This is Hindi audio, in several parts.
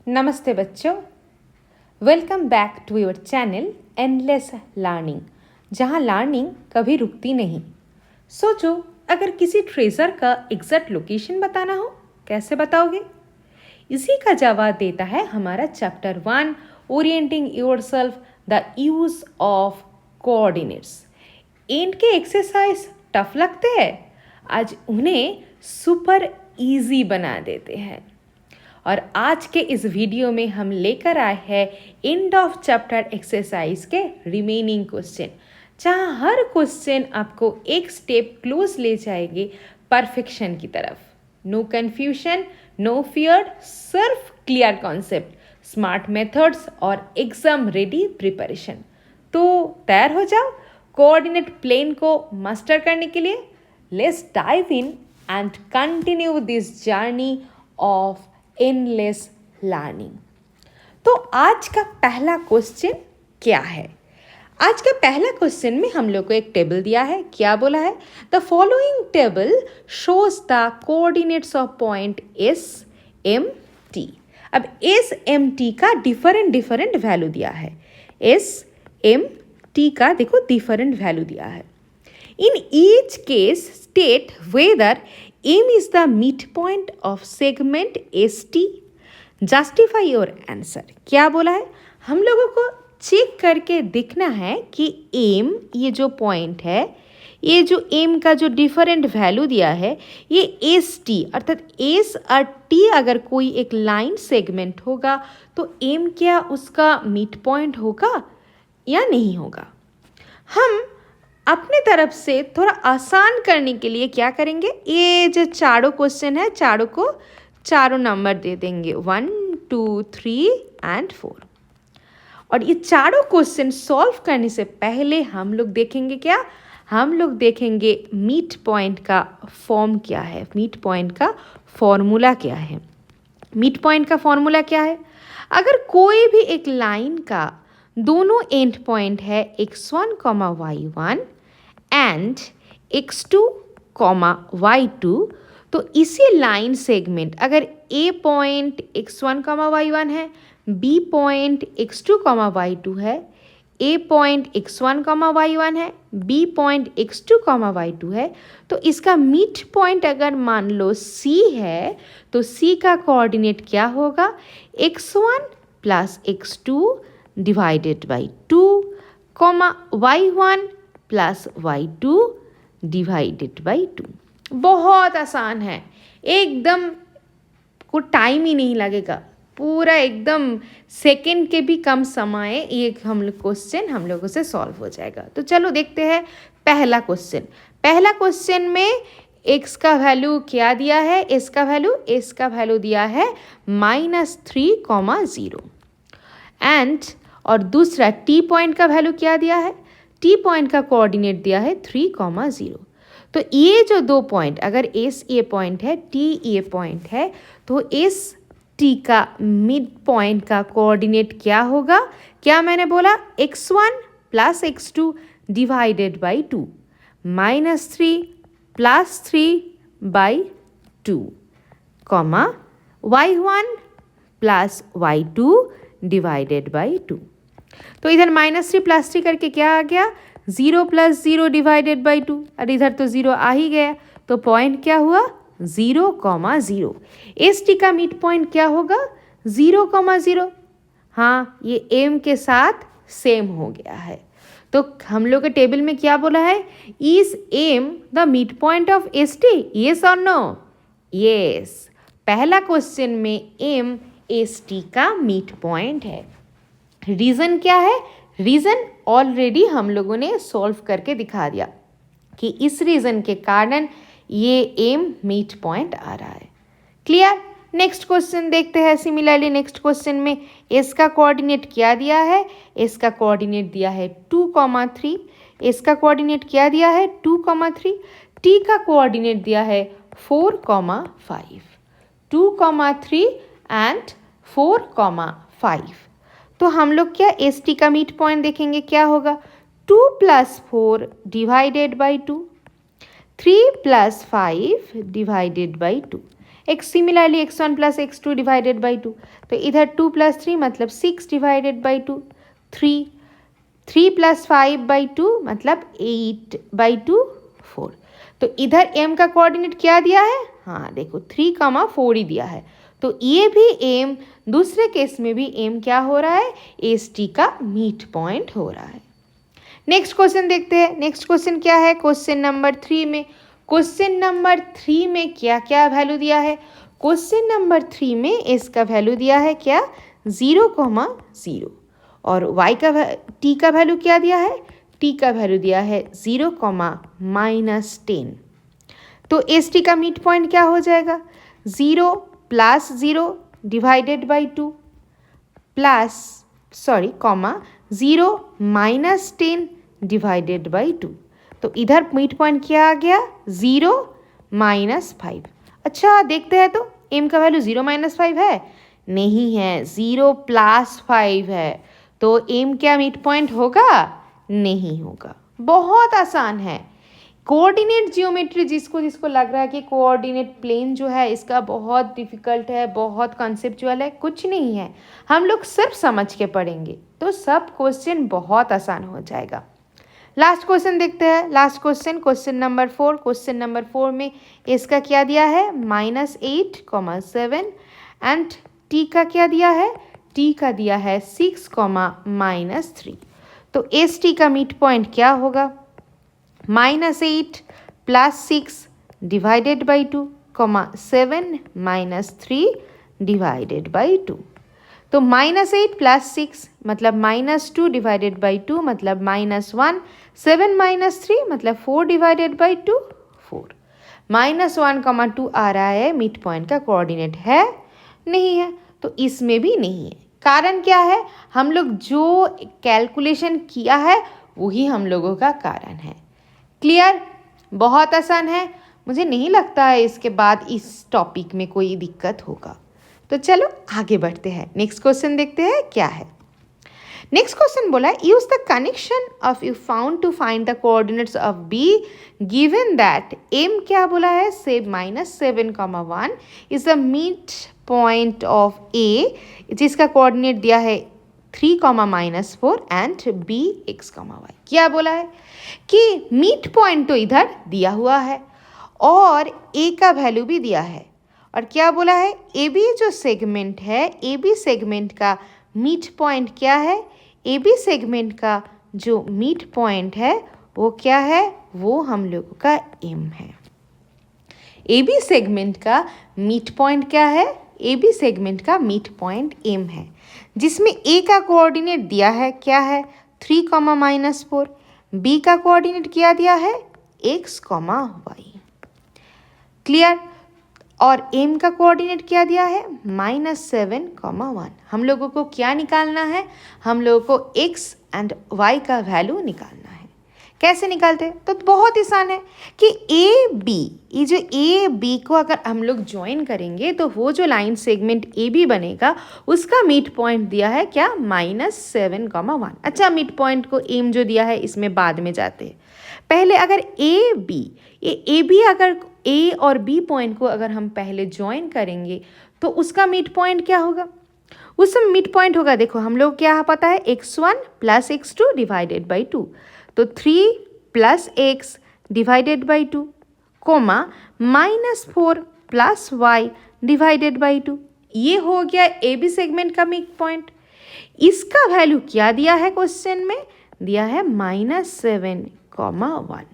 नमस्ते बच्चों, welcome back to your channel Endless Learning, जहाँ लर्निंग कभी रुकती नहीं। सोचो, अगर किसी ट्रेजर का एग्जैक्ट लोकेशन बताना हो, कैसे बताओगे? इसी का जवाब देता है हमारा chapter 1 orienting yourself the use of coordinates. And के एक्सरसाइज टफ लगते हैं, आज उन्हें सुपर इजी बना देते हैं। और आज के इस वीडियो में हम लेकर आए हैं एंड ऑफ चैप्टर एक्सरसाइज के रिमेनिंग क्वेश्चन, जहां हर क्वेश्चन आपको एक स्टेप क्लोज ले जाएंगे परफेक्शन की तरफ। नो कंफ्यूजन, नो फियर, सिर्फ क्लियर कॉन्सेप्ट, स्मार्ट मेथड्स और एग्जाम रेडी प्रिपरेशन। तो तैयार हो जाओ कोऑर्डिनेट प्लेन को मास्टर करने के लिए। Let's dive in and continue this journey of endless learning. तो आज का पहला क्वेश्चन क्या है? आज का पहला क्वेश्चन में हम लोग को एक टेबल दिया है। क्या बोला है? The following table shows the coordinates of point S M T. अब एस एम टी का डिफरेंट वैल्यू दिया है। एस एम टी का देखो डिफरेंट वैल्यू दिया है। In each case state whether M is the midpoint of segment ST. Justify your answer. क्या बोला है? हम लोगों को चेक करके देखना है कि M ये जो पॉइंट है, ये जो M का जो डिफरेंट वैल्यू दिया है, ये ST अर्थात S और T अगर कोई एक लाइन सेगमेंट होगा तो M क्या उसका मिड पॉइंट होगा या नहीं होगा? हम अपने तरफ से थोड़ा आसान करने के लिए क्या करेंगे, ये जो चारों क्वेश्चन है चारों को चारों नंबर दे देंगे 1, 2, 3 एंड 4। और ये चारों क्वेश्चन सॉल्व करने से पहले हम लोग देखेंगे क्या, हम लोग देखेंगे मिड पॉइंट का फॉर्म क्या है, मिड पॉइंट का फॉर्मूला क्या है। मिड पॉइंट का फॉर्मूला क्या है? अगर कोई भी एक लाइन का दोनों एंड पॉइंट है x1, y1 and x2, y2, तो इसी लाइन सेगमेंट अगर a पॉइंट x1, y1 है, b पॉइंट x2, y2 है, a पॉइंट x1, y1 है, b पॉइंट x2, y2 है, तो इसका मिड पॉइंट अगर मान लो c है तो c का कोऑर्डिनेट क्या होगा, x1 plus x2 divided by 2, y1 plus y2 divided by 2। बहुत आसान है, एकदम को टाइम ही नहीं लगेगा, पूरा एकदम सेकंड के भी कम समय ये हम लोग क्वेश्चन हम लोगों से सॉल्व हो जाएगा। तो चलो देखते हैं पहला क्वेश्चन। पहला क्वेश्चन में x का वैल्यू क्या दिया है, s का वैल्यू दिया है -3, 0 एंड और दूसरा t पॉइंट का वैल्यू क्या दिया है, t पॉइंट का कोऑर्डिनेट दिया है 3, 0। तो ये जो दो पॉइंट अगर s ये पॉइंट है, t ये पॉइंट है, तो s t का मिड पॉइंट का कोऑर्डिनेट क्या होगा? क्या मैंने बोला, x1 plus x2 divided by 2, -3 plus 3 by 2, y1 plus y2 divided by 2। तो इधर -3 प्लस 3 करके क्या आ गया, 0 प्लस 0 डिवाइडेड बाई 2, और इधर तो 0 आ ही गया, तो पॉइंट क्या हुआ 0, 0। एस टी का मिड पॉइंट क्या होगा 0, 0। हाँ, ये एम के साथ सेम हो गया है। तो हम लोग के टेबल में क्या बोला है, is am the mid point of S T, yes और नो? येस। पहला क्वेश्चन में एम एस टी का मिड पॉइंट है। रीज़न क्या है? रीज़न ऑलरेडी हम लोगों ने सॉल्व करके दिखा दिया कि इस रीज़न के कारण ये एम मिड पॉइंट आ रहा है। क्लियर? नेक्स्ट क्वेश्चन देखते हैं। सिमिलरली नेक्स्ट क्वेश्चन में एस का कोऑर्डिनेट क्या दिया है, एस का कोऑर्डिनेट दिया है 2, 3, एस का कोऑर्डिनेट क्या दिया है 2, 3, टी का कोऑर्डिनेट दिया है 4, 5, 2, 3 एंड 4, 5। तो हम लोग क्या एस टी का मिड पॉइंट देखेंगे, क्या होगा 2 + 4 divided by 2, 3 plus 5 divided by 2. Similarly x1 plus x2 divided by 2. तो इधर 2 plus 3 मतलब 6 divided by 2. 3 plus 5 by 2 मतलब 8 by 2 4. तो इधर m का कोऑर्डिनेट क्या दिया है? हाँ देखो 3, 4 ही दिया है. तो ये भी m, दूसरे केस में भी m क्या हो रहा है? एस टी का मीट पॉइंट हो रहा है. नेक्स्ट क्वेश्चन देखते हैं. नेक्स्ट क्वेश्चन क्या है? क्वेश्चन नंबर 3 में. क्वेश्चन नंबर 3 में क्या क्या वैल्यू दिया है? क्वेश्चन नंबर 3 में एस का वैल्यू दिया है क्या? 0,0. और y का t का वैल्यू क्या दिया है? t का वैल्यू दिया है 0,-10. तो एस टी का मिड पॉइंट क्या हो जाएगा? 0 + 0 divided by 2 comma 0 - 10 divided by 2. तो इधर मिड पॉइंट क्या आ गया? 0 - 5. अच्छा देखते हैं तो m का वैल्यू 0 - 5 है? नहीं है, 0 + 5 है. तो m क्या मिड पॉइंट होगा? नहीं होगा. बहुत आसान है. कोऑर्डिनेट जियोमेट्री जिसको लग रहा है कि कोऑर्डिनेट प्लेन जो है इसका बहुत डिफिकल्ट है, बहुत कॉन्सेप्चुअल है, कुछ नहीं है. हम लोग सिर्फ समझ के पढ़ेंगे तो सब क्वेश्चन बहुत आसान हो जाएगा. लास्ट क्वेश्चन देखते हैं. Last question, question number 4. Question number 4 में इसका क्या दिया है? -8, 7 एंड t का क्या दिया है? t का दिया है 6, -3. तो एस टी का मिड पॉइंट क्या होगा? -8 + 6 डिवाइडेड बाई 2, 7 - 3 डिवाइडेड बाई 2. तो -8 + 6 मतलब -2 डिवाइडेड बाई 2 मतलब -1. 7 - 3 मतलब 4 डिवाइडेड बाई 2 4. -1, 2 आ रहा है. मिड पॉइंट का कोऑर्डिनेट है? नहीं है. तो इसमें भी नहीं है. कारण क्या है? हम लोग जो कैलकुलेशन किया है वही हम लोगों का कारण है. क्लियर? बहुत आसान है. मुझे नहीं लगता है इसके बाद इस टॉपिक में कोई दिक्कत होगा. तो चलो आगे बढ़ते हैं. नेक्स्ट क्वेश्चन देखते हैं क्या है. नेक्स्ट क्वेश्चन बोला है use the connection of you found to find the coordinates of B given that m क्या बोला है? से -7, 1 is the mid point of a जिसका कोऑर्डिनेट दिया है 3, -4 एंड b x, y. क्या बोला है कि मिड पॉइंट तो इधर दिया हुआ है और a का वैल्यू भी दिया है. और क्या बोला है? ए बी जो सेगमेंट है, ए बी सेगमेंट का मिड पॉइंट क्या है? ए बी सेगमेंट का जो मिड पॉइंट है वो क्या है? वो हम लोगों का m है. ए बी सेगमेंट का मिड पॉइंट क्या है? ए बी सेगमेंट का मिड पॉइंट m है, जिसमें a का कोऑर्डिनेट दिया है क्या है? 3, -4. b का कोऑर्डिनेट क्या दिया है? x, y. क्लियर? और m का कोऑर्डिनेट क्या दिया है? -7, 1. हम लोगों को क्या निकालना है? हम लोगों को x एंड y का वैल्यू निकालना है. कैसे निकालते हैं? तो बहुत आसान है कि ए बी, ये जो ए बी को अगर हम लोग ज्वाइन करेंगे तो वो जो लाइन सेगमेंट ए बी बनेगा उसका मिड पॉइंट दिया है क्या? -7, 1. अच्छा मिड पॉइंट को एम जो दिया है इसमें बाद में जाते हैं. पहले अगर ए बी अगर ए और बी पॉइंट को अगर हम पहले ज्वाइन करेंगे तो उसका मिड पॉइंट क्या होगा? उसमें मिड पॉइंट होगा, देखो हम लोग क्या पता है? x1 + x2 divided by 2. तो 3 + x divided by 2, -4 + y divided by 2. ये हो गया ए बी सेगमेंट का मिड पॉइंट. इसका वैल्यू क्या दिया है क्वेश्चन में? दिया है -7, 1.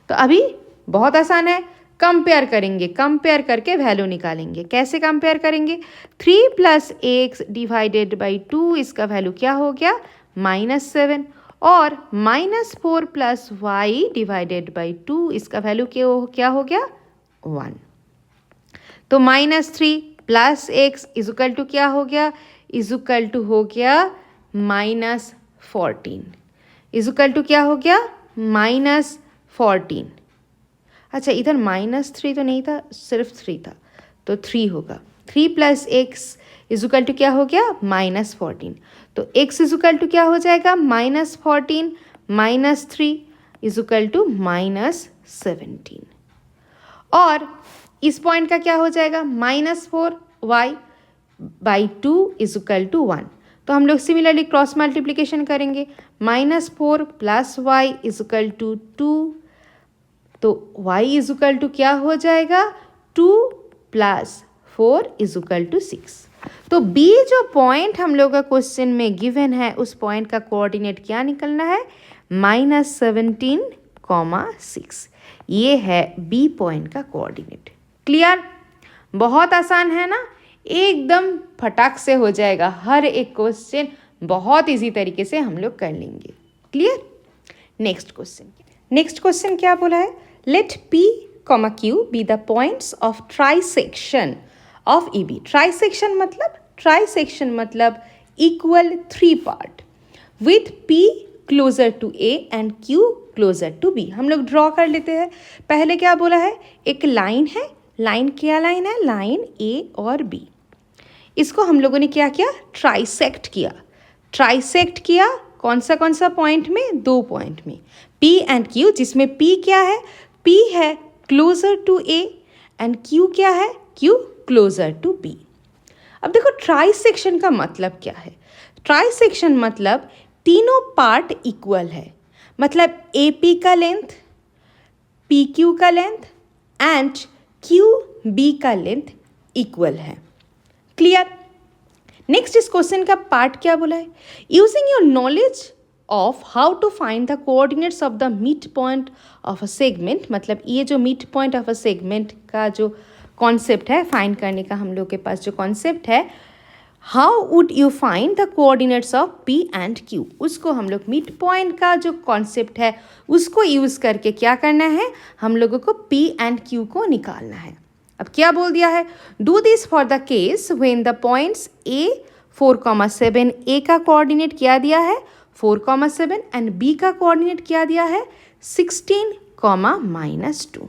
तो अभी बहुत आसान है. कंपेयर करेंगे, कंपेयर करके वैल्यू निकालेंगे. कैसे कंपेयर करेंगे? 3 + x डिवाइडेड बाई 2 इसका वैल्यू क्या हो गया? -7. और -4 + y डिवाइडेड बाई 2 इसका वैल्यू क्या हो गया? 1. तो -3 + x इजुकल टू क्या हो गया? इजुकल टू हो गया -14. इजुकल टू क्या हो गया? -14. अच्छा इधर -3 तो नहीं था, सिर्फ 3 था, तो 3 होगा. 3 + x इजुकल टू क्या हो गया? -14. तो x इजुकल टू क्या हो जाएगा? -14 - 3 इजुकल टू -14. 17 और इस पॉइंट का क्या हो जाएगा -4y/2 इज इक्वल टू 1। तो हम लोग सिमिलरली क्रॉस मल्टीप्लीकेशन करेंगे, -4 + y इज इक्वल टू 2, तो y इज इक्वल टू क्या हो जाएगा 2 + 4 इज इक्वल टू 6। तो B जो पॉइंट हम लोग का क्वेश्चन में गिवन है उस पॉइंट का कोऑर्डिनेट क्या निकलना है -17,6। ये है B पॉइंट का कोऑर्डिनेट। क्लियर? बहुत आसान है ना, एकदम फटाक से हो जाएगा, हर एक क्वेश्चन बहुत इजी तरीके से हम लोग कर लेंगे। क्लियर? नेक्स्ट क्वेश्चन क्या बोला है, let P, Q be the points of trisection of EB। Trisection मतलब equal 3 part with P closer to A and Q closer to B। हम लोग ड्रॉ कर लेते हैं। पहले क्या बोला है, एक लाइन है, क्या लाइन है, लाइन A और B। इसको हम लोगों ने क्या किया, ट्राइसेक्ट किया। कौन सा पॉइंट में, 2 पॉइंट में, P एंड Q, जिसमें P क्या है, P है closer to A and Q क्या है, Q क्लोजर टू B। अब देखो ट्राइसेक्शन का मतलब क्या है, ट्राइसेक्शन मतलब तीनों पार्ट इक्वल है, मतलब AP का लेंथ, PQ का लेंथ एंड QB का लेंथ इक्वल है। क्लियर? नेक्स्ट इस क्वेश्चन का पार्ट क्या बोला है, using your knowledge of how to find the coordinates of the mid point of a segment, मतलब ये जो mid point of a segment का जो कॉन्सेप्ट है, फाइंड करने का हम लोग के पास जो कॉन्सेप्ट है, how would you find the coordinates of P and Q, उसको हम लोग मिड पॉइंट का जो कॉन्सेप्ट है उसको यूज़ करके क्या करना है, हम लोगों को P एंड Q को निकालना है। अब क्या बोल दिया है, do this for the case when the points A 4,7, A का कोऑर्डिनेट क्या दिया है 4,7 एंड B का कोऑर्डिनेट क्या दिया है 16, -2।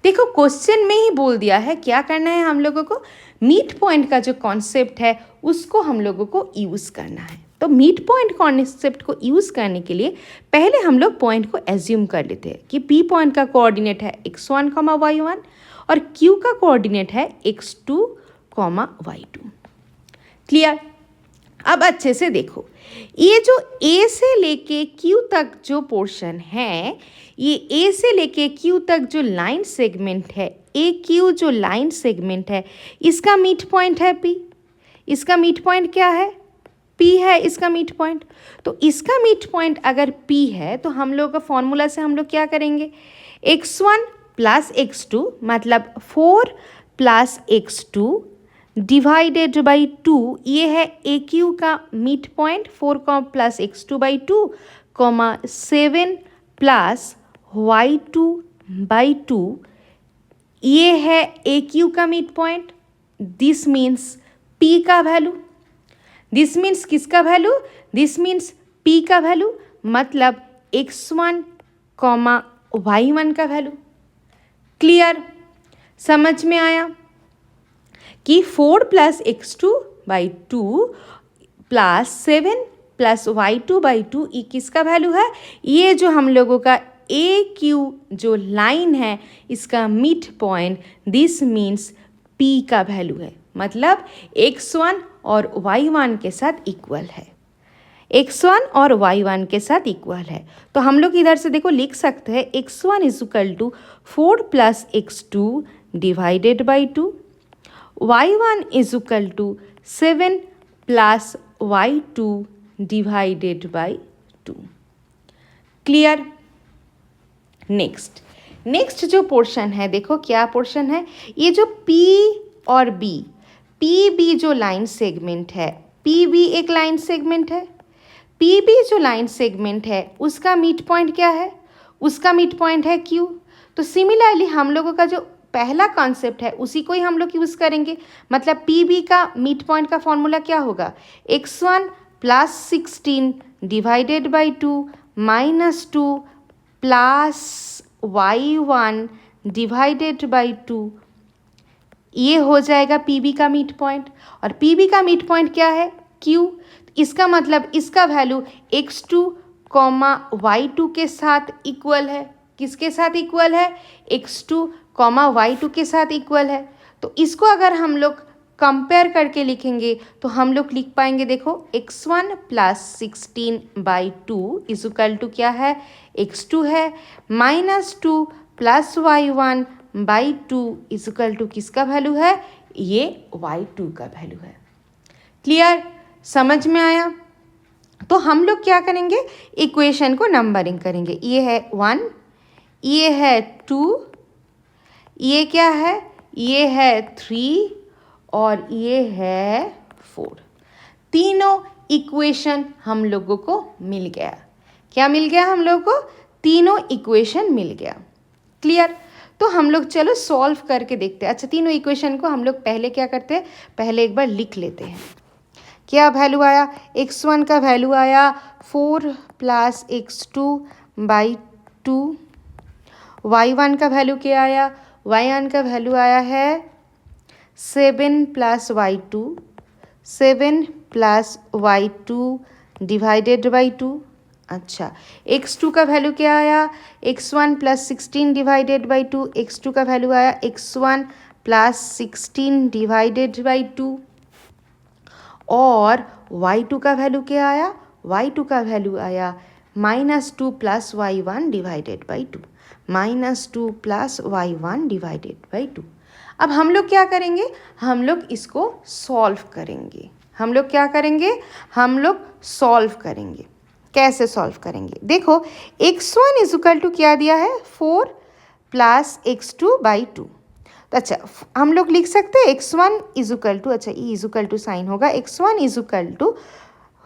देखो क्वेश्चन में ही बोल दिया है क्या करना है, हम लोगों को मिड पॉइंट का जो कॉन्सेप्ट है उसको हम लोगों को यूज़ करना है। तो मिड पॉइंट कॉन्सेप्ट को यूज़ करने के लिए पहले हम लोग पॉइंट को एज्यूम कर लेते हैं कि P पॉइंट का कोऑर्डिनेट है x1, y1 और Q का कोऑर्डिनेट है x2, y2। क्लियर? अब अच्छे से देखो, ये जो A से लेके Q तक जो पोर्शन है, ये A से लेके Q तक जो लाइन सेगमेंट है, AQ जो लाइन सेगमेंट है, इसका मिड पॉइंट है P। इसका मिड पॉइंट क्या है, P है इसका मिड पॉइंट। तो इसका मिड पॉइंट अगर P है तो हम लोग का फॉर्मूला से हम लोग क्या करेंगे, x1 + x2 मतलब 4 + x2 डिवाइडेड बाई 2, ये है AQ का मिड पॉइंट 4 + x2/2, 7 + y2/2, ये है AQ का mid point. This means P का वैल्यू, दिस मीन्स किसका वैल्यू, दिस मीन्स P का वैल्यू, मतलब x1, y1 का वैल्यू। क्लियर? समझ में आया कि 4 + x2/2 + 7 + y2/2 ये किसका वैल्यू है, ये जो हम लोगों का AQ जो लाइन है इसका mid point, this means P का वैल्यू है, मतलब x1 और y1 के साथ इक्वल है, x1 और y1 के साथ इक्वल है। तो हम लोग इधर से देखो लिख सकते हैं x1 = 4 + x2 divided by 2, y1 = 7 + y2 divided by 2। Clear? Next जो पोर्शन है, देखो क्या पोर्शन है, ये जो P और B, PB जो लाइन सेगमेंट है, PB एक लाइन सेगमेंट है, PB जो लाइन सेगमेंट है उसका मिड पॉइंट क्या है, उसका मिड पॉइंट है Q। तो सिमिलरली हम लोगों का जो पहला कॉन्सेप्ट है उसी को ही हम लोग यूज़ करेंगे, मतलब PB का मिड पॉइंट का फॉर्मूला क्या होगा, x1 + 16 divided by 2 -2 + y1 divided by 2, ये हो जाएगा PB का मिड पॉइंट। और PB का मिड पॉइंट क्या है, Q। इसका मतलब इसका वैल्यू x2, y2 के साथ इक्वल है, किसके साथ इक्वल है, x2 कॉमा y2 के साथ इक्वल है। तो इसको अगर हम लोग कंपेयर करके लिखेंगे तो हम लोग लिख पाएंगे, देखो x1 plus 16/2 is equal to क्या है, x2 है, -2 plus y1/2 is equal to किसका वैल्यू है, ये y2 का वैल्यू है। क्लियर, समझ में आया? तो हम लोग क्या करेंगे, इक्वेशन को नंबरिंग करेंगे। ये है 1, ये है 2, ये क्या है, ये है 3 और ये है 4। तीनों इक्वेशन हम लोगों को मिल गया। क्या मिल गया हम लोगों को, तीनों इक्वेशन मिल गया। क्लियर, तो हम लोग चलो सॉल्व करके देखते हैं। अच्छा, तीनों इक्वेशन को हम लोग पहले क्या करते हैं, पहले एक बार लिख लेते हैं। क्या वैल्यू आया, x1 का वैल्यू आया 4 प्लस x2/2, y1 का वैल्यू क्या आया, y1 का वैल्यू आया है 7 plus y2, 7 plus y2 divided by 2। अच्छा, x2 का वैल्यू क्या आया, x1 plus 16 divided by 2, x2 का वैल्यू आया x1 प्लस 16 डिवाइडेड बाई 2। और y2 का वैल्यू क्या आया, y2 का वैल्यू आया -2 plus y1 divided by 2, -2 plus y1 divided by 2। अब हम लोग क्या करेंगे, हम लोग इसको सॉल्व करेंगे। हम लोग क्या करेंगे, हम लोग सॉल्व करेंगे। कैसे सॉल्व करेंगे, देखो x1 इज इक्वल टू क्या दिया है, 4 प्लस x2/2। तो अच्छा, हम लोग लिख सकते हैं x1 इज इक्वल टू, अच्छा E is equal to sign होगा, x1 is equal to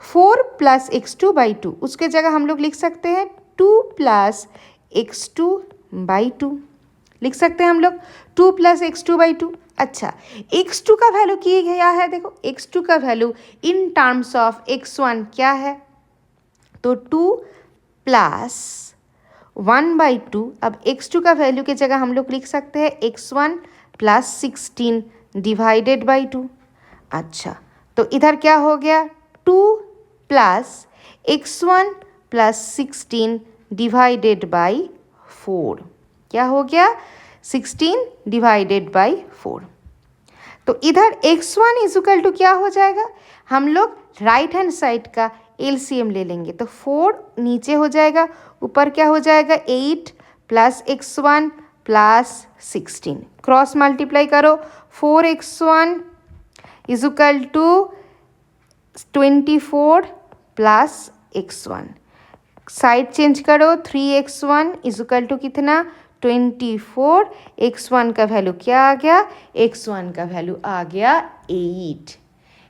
4 plus x2/2। उसके जगह हम लोग लिख सकते हैं 2 प्लस x2/2, लिख सकते हैं हम लोग 2 प्लस x2/2। अच्छा, x2 का वैल्यू क्या है, देखो x2 का value in terms of x1 क्या है, तो 2 प्लस 1/2। अब x2 का वैल्यू की जगह हम लोग लिख सकते हैं x1 प्लस 16 डिवाइडेड बाई 2। अच्छा, तो इधर क्या हो गया, 2 plus x1 plus 16 divided by 4। क्या हो गया, 16 डिवाइडेड बाई 4। तो इधर x1 इज इक्वल टू क्या हो जाएगा, हम लोग राइट हैंड साइड का एलसीएम ले लेंगे, तो 4 नीचे हो जाएगा, ऊपर क्या हो जाएगा 8 plus x1 plus 16, cross multiply करो, 4x1 is equal to 24 plus x1, side change करो, 3x1 इज इक्वल टू कितना 24, x1 का वैल्यू क्या आ गया, x1 का वैल्यू आ गया 8।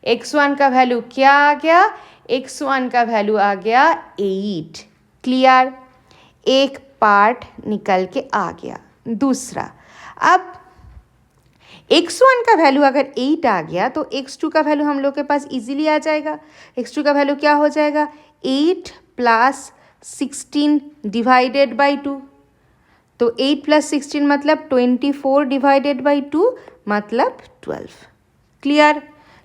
x1 का वैल्यू क्या आ गया, x1 का वैल्यू आ गया 8। क्लियर, एक पार्ट निकल के आ गया। दूसरा, अब x1 का वैल्यू अगर 8 आ गया तो x2 का वैल्यू हम लोग के पास इजीली आ जाएगा। x2 का वैल्यू क्या हो जाएगा, 8 प्लस 16 डिवाइडेड बाई 2। तो 8 प्लस 16 मतलब 24 डिवाइडेड बाई 2 मतलब 12। क्लियर,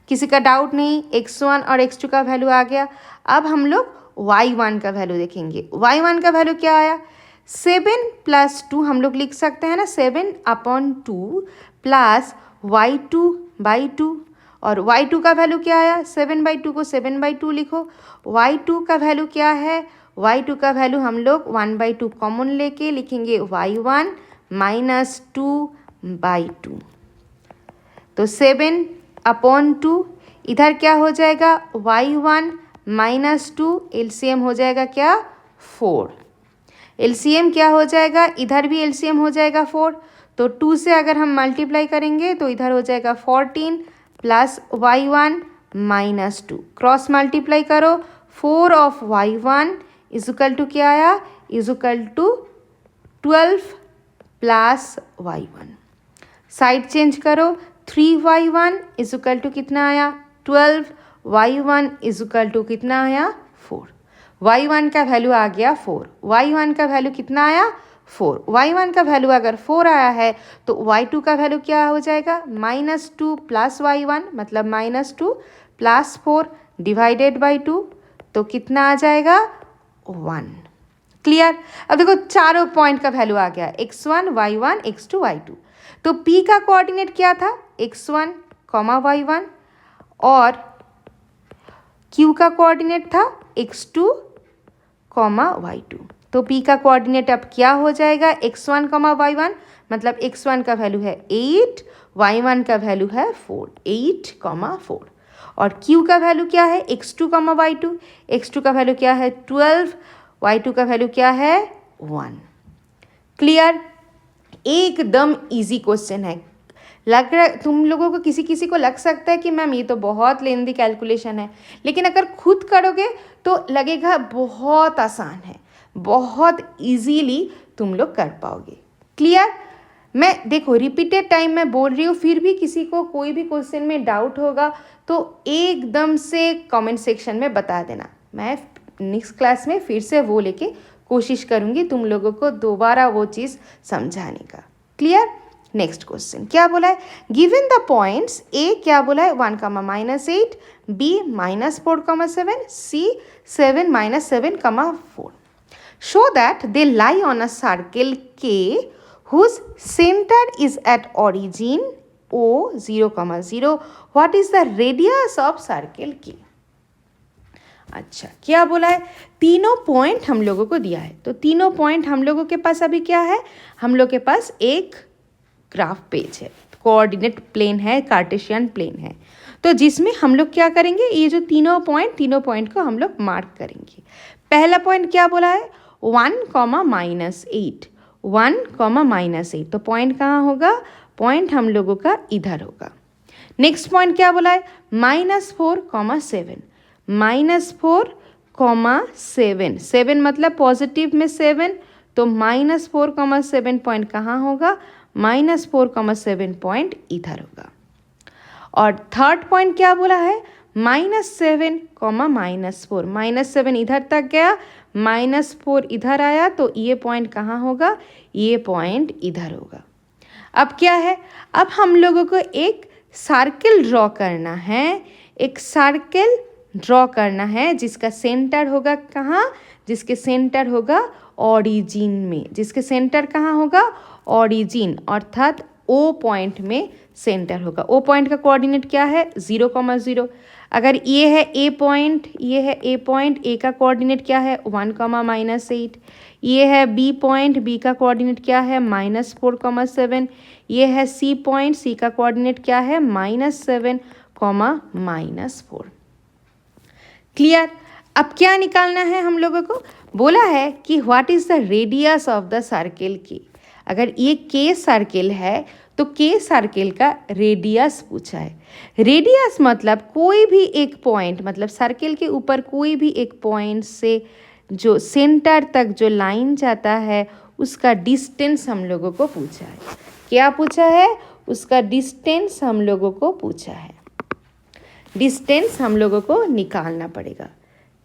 किसी का डाउट नहीं, x1 और x2 का वैल्यू आ गया। अब हम लोग y1 का वैल्यू देखेंगे। y1 का वैल्यू क्या आया, 7 प्लस 2 हम लोग लिख सकते हैं ना, 7/2 प्लस y2/2। और y2 का वैल्यू क्या आया, 7/2 को 7/2 लिखो। y2 का वैल्यू क्या है, y2 का वैल्यू हम लोग 1/2 कॉमन लेके लिखेंगे y1 माइनस 2/2। तो 7/2 इधर क्या हो जाएगा, y1 माइनस 2, एलसीएम हो जाएगा क्या 4। एलसीएम क्या हो जाएगा, इधर भी एलसीएम हो जाएगा 4। तो 2 से अगर हम मल्टीप्लाई करेंगे तो इधर हो जाएगा 14 plus y1 minus 2, cross multiply करो, 4 of y1 is equal to क्या आया, is equal to 12 plus y1। Side change करो, 3y1 इज इक्वल टू कितना आया 12, y1 इज इक्वल टू कितना आया 4। y1 का वैल्यू आ गया 4, y1 का वैल्यू कितना आया 4। y1 का वैल्यू अगर 4 आया है तो y2 का वैल्यू क्या हो जाएगा, -2 प्लस y1 मतलब -2 प्लस 4 डिवाइडेड बाई 2। तो कितना आ जाएगा 1। क्लियर। अब देखो चारों पॉइंट का वैल्यू आ गया, x1 y1 x2 y2। तो P का कोऑर्डिनेट क्या था, x1 y1, और Q का कोऑर्डिनेट था x2 y2। तो P का कोऑर्डिनेट अब क्या हो जाएगा, x1 y1, मतलब x1 का वैल्यू है 8, y1 का वैल्यू है 4, 8 4। और Q का वैल्यू क्या है, x2 y2, x2 का वैल्यू क्या है 12, y2 का वैल्यू क्या है 1। क्लियर। एकदम इजी क्वेश्चन है। लग रहा है तुम लोगों को, किसी किसी को लग सकता है कि मैम ये तो बहुत लेंदी कैलकुलेशन है, लेकिन अगर खुद करोगे तो लगेगा बहुत आसान है, बहुत इजीली तुम लोग कर पाओगे। क्लियर। मैं देखो रिपीटेड टाइम मैं बोल रही हूँ, फिर भी किसी को कोई भी क्वेश्चन में डाउट होगा तो एकदम से कमेंट सेक्शन में बता देना। मैं नेक्स्ट क्लास में फिर से वो लेके कोशिश करूँगी तुम लोगों को दोबारा वो चीज़ समझाने का। क्लियर। नेक्स्ट क्वेश्चन क्या बोला है, गिवन द पॉइंट्स ए क्या बोला है 1 -8, B -4 C 7 -7 4, show that they lie on a circle के whose center is at origin O 0, what is the radius of circle K। अच्छा क्या बोला है, तीनों पॉइंट हम लोगों को दिया है, तो तीनों पॉइंट हम लोगों के पास अभी क्या है, हम लोग के पास एक ग्राफ पेज है, कोऑर्डिनेट प्लेन है, कार्टेशियन प्लेन है, तो जिसमें हम लोग क्या करेंगे, ये जो तीनों पॉइंट को हम लोग मार्क करेंगे। पहला पॉइंट क्या बोला है 1, -8, 1, -8, तो पॉइंट कहाँ होगा, पॉइंट हम लोगों का इधर होगा। नेक्स्ट पॉइंट क्या बोला है -4, 7, -4, 7, 7 मतलब पॉजिटिव में 7, तो -4, 7 पॉइंट कहाँ होगा, -4, 7 पॉइंट इधर होगा। और थर्ड पॉइंट क्या बोला है -7, -4, -7 इधर तक गया, -4 इधर आया, तो ये पॉइंट कहाँ होगा, ये पॉइंट इधर होगा। अब क्या है, अब हम लोगों को एक सर्किल ड्रॉ करना है, एक सर्किल ड्रॉ करना है जिसका सेंटर होगा कहाँ, जिसके सेंटर होगा ऑरिजिन में, जिसके सेंटर कहाँ होगा, ऑरिजिन, अर्थात ओ पॉइंट में सेंटर होगा। ओ पॉइंट का कोऑर्डिनेट क्या है 0, अगर ये है ए पॉइंट, ये है ए पॉइंट, ए का कोऑर्डिनेट क्या है 1, -8, ये है बी पॉइंट, बी का कोऑर्डिनेट क्या है -4, 7, ये है सी पॉइंट, सी का कोऑर्डिनेट क्या है -7, -4। क्लियर। अब क्या निकालना है हम लोगों को, बोला है कि what is the radius of the circle के। अगर ये के सर्किल है तो के सर्किल का रेडियस पूछा है। रेडियस मतलब कोई भी एक पॉइंट, मतलब सर्किल के ऊपर कोई भी एक पॉइंट से जो सेंटर तक जो लाइन जाता है उसका डिस्टेंस हम लोगों को पूछा है। क्या पूछा है, उसका डिस्टेंस हम लोगों को पूछा है। डिस्टेंस हम लोगों को निकालना पड़ेगा।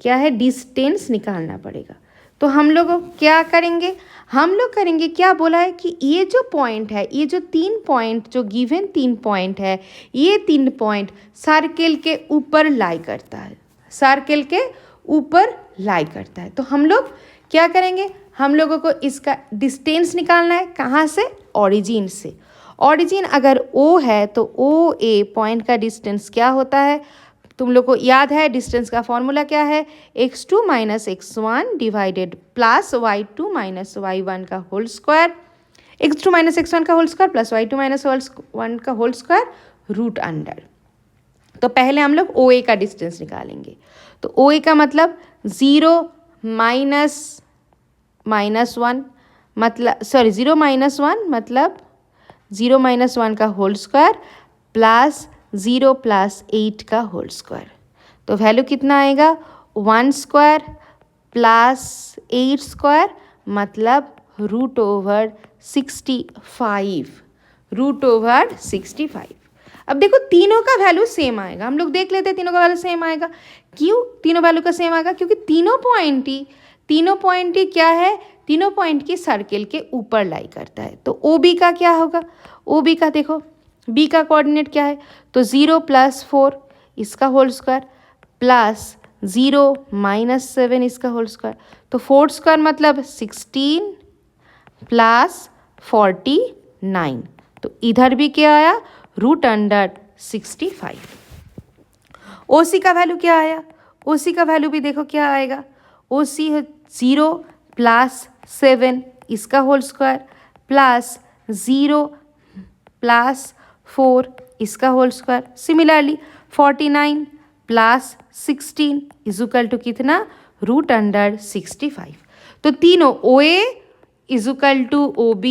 क्या है, डिस्टेंस निकालना पड़ेगा। तो हम लोग क्या करेंगे, हम लोग करेंगे, क्या बोला है कि ये जो पॉइंट है, ये जो 3 पॉइंट, जो गिवन 3 पॉइंट है, ये 3 पॉइंट सर्किल के ऊपर लाई करता है, सर्किल के ऊपर लाई करता है। तो हम लोग क्या करेंगे, हम लोगों को इसका डिस्टेंस निकालना है, कहाँ से, ऑरिजिन से। ऑरिजिन अगर ओ है तो ओ ए पॉइंट का डिस्टेंस क्या होता है, तुम लोग को याद है डिस्टेंस का फॉर्मूला क्या है, x2 - x1 divided plus y2 - y1 का होल स्क्वायर, x2 - x1 का whole square plus y2 - y1 का होल स्क्वायर रूट अंडर। तो पहले हम लोग ओ ए का डिस्टेंस निकालेंगे। तो ओ ए का मतलब 0 -1 मतलब 0 -1 मतलब 0 - 1 का होल स्क्वायर प्लस 0 + 8 का होल स्क्वायर। तो वैल्यू कितना आएगा 1 स्क्वायर प्लस 8 स्क्वायर मतलब √65, √65। अब देखो तीनों का वैल्यू सेम आएगा, हम लोग देख लेते हैं तीनों का वैल्यू सेम आएगा। क्यों तीनों वैल्यू का सेम आएगा, क्योंकि तीनों पॉइंट ही क्या है, तीनों पॉइंट की सर्किल के ऊपर लाई करता है। तो ओ बी का क्या होगा, ओ बी का देखो, बी का कोऑर्डिनेट क्या है, तो 0 + 4 इसका होल स्क्वायर प्लस 0 - 7 इसका होल स्क्वायर, तो 4 स्क्वायर मतलब 16 प्लस 49, तो इधर भी क्या आया √65। OC का वैल्यू क्या आया, OC का वैल्यू भी देखो क्या आएगा, OC है 0 प्लस 7 इसका होल स्क्वायर प्लस 0 प्लस 4 इसका whole square. Similarly 49 plus 16 is equal to कितना √65। तो तीनों OA is equal to OB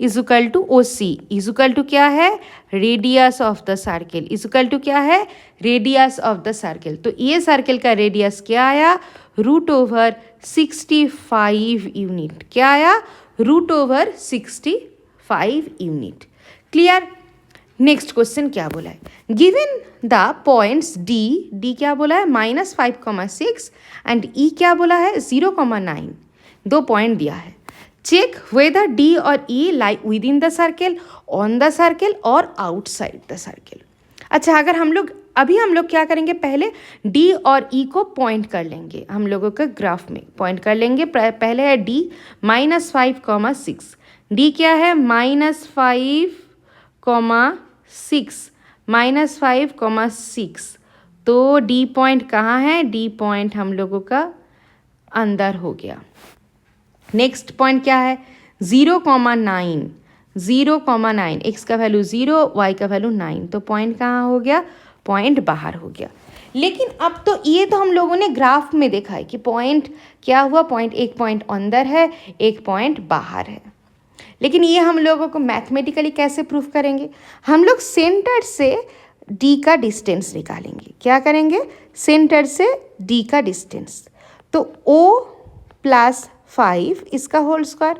is equal to OC is equal to क्या है radius of the circle, is equal to क्या है रेडियस ऑफ द सर्किल। तो ये सर्किल का रेडियस क्या आया √65 यूनिट, क्या आया √65 यूनिट। क्लियर। नेक्स्ट क्वेश्चन क्या बोला है, गिवन द पॉइंट्स डी क्या बोला है -5,6 एंड ई क्या बोला है 0,9, दो पॉइंट दिया है। चेक वेदर डी और E lie within the circle, on the circle और आउटसाइड द सर्किल। अच्छा, अगर हम लोग क्या करेंगे, पहले डी और ई को पॉइंट कर लेंगे, हम लोगों के ग्राफ में पॉइंट कर लेंगे। पहले है डी -5,6, डी क्या है -5,6 तो डी पॉइंट कहाँ है, डी पॉइंट हम लोगों का अंदर हो गया। नेक्स्ट पॉइंट क्या है 0,9, 0,9 एक्स का वैल्यू 0 वाई का वैल्यू 9, तो पॉइंट कहाँ हो गया, पॉइंट बाहर हो गया। लेकिन अब तो ये तो हम लोगों ने ग्राफ में देखा है कि पॉइंट क्या हुआ, पॉइंट एक पॉइंट अंदर है एक पॉइंट बाहर है। लेकिन ये हम लोगों को मैथमेटिकली कैसे प्रूफ करेंगे, हम लोग सेंटर से डी का डिस्टेंस निकालेंगे। क्या करेंगे, सेंटर से डी का डिस्टेंस, तो O + 5 इसका होल स्क्वायर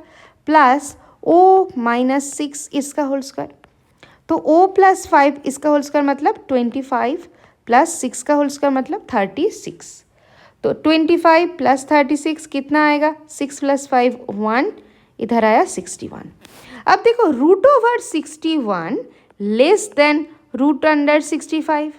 प्लस O - 6 इसका होल स्क्वायर, तो O + 5 इसका होल स्क्वायर मतलब 25 प्लस 6 का होल स्क्वायर मतलब 36, तो 25 + 36 कितना आएगा 6 + 5 1, इधर आया 61। अब देखो √61 लेस देन √65,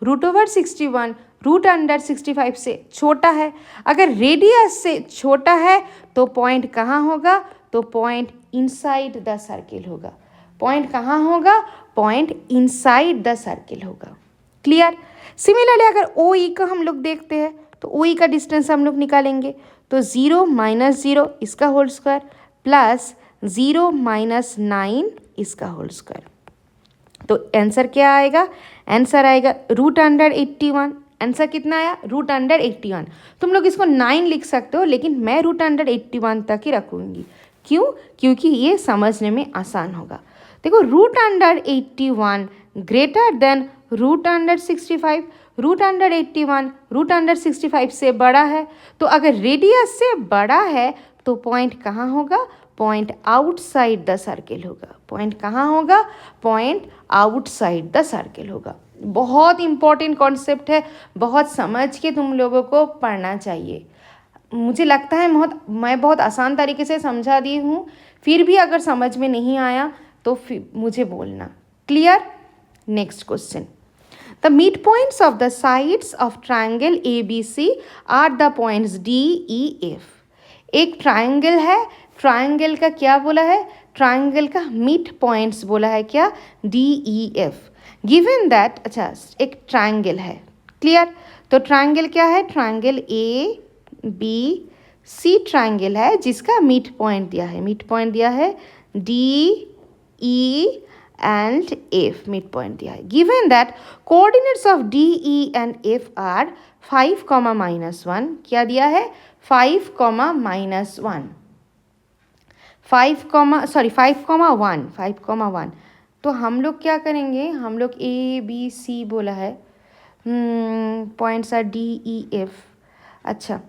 √61 √65 से छोटा है। अगर रेडियस से छोटा है तो पॉइंट कहाँ होगा, तो पॉइंट इनसाइड द सर्किल होगा। पॉइंट कहाँ होगा, पॉइंट इनसाइड द सर्किल होगा। क्लियर। सिमिलरली अगर ओ ई का हम लोग देखते हैं तो ओ ई का डिस्टेंस हम लोग निकालेंगे, तो 0 - 0 इसका होल स्क्वायर प्लस 0 - 9 इसका होल स्क्वायर, तो आंसर क्या आएगा, आंसर आएगा √81। आंसर कितना आया √81। तुम लोग इसको 9 लिख सकते हो, लेकिन मैं √81 तक ही रखूँगी। क्यों, क्योंकि ये समझने में आसान होगा। देखो √81 ग्रेटर देन √65, √81 √65 से बड़ा है, तो अगर रेडियस से बड़ा है तो पॉइंट कहाँ होगा, पॉइंट आउटसाइड द सर्किल होगा। पॉइंट कहाँ होगा, पॉइंट आउटसाइड द सर्किल होगा। बहुत इंपॉर्टेंट कॉन्सेप्ट है, बहुत समझ के तुम लोगों को पढ़ना चाहिए। मुझे लगता है मैं बहुत आसान तरीके से समझा दी हूँ, फिर भी अगर समझ में नहीं आया तो फिर मुझे बोलना। Clear. Next question, the mid points of the sides of triangle ABC are the points DEF। एक ट्राइंगल है, ट्राइंगल का क्या बोला है, ट्राइंगल का मिड पॉइंट्स बोला है क्या, DEF। गिवन दैट, अच्छा एक ट्राइंगल है। क्लियर। तो ट्राइंगल क्या है, ट्राइंगल ABC ट्राइंगल है जिसका मिड पॉइंट दिया है, मिड पॉइंट दिया है DE and F, mid point दिया है। Given that coordinates of DE and F are 5, -1, क्या दिया है 5, -1, 5,1, तो हम लोग क्या करेंगे, हम लोग ABC बोला है, पॉइंट्स आर DEF। अच्छा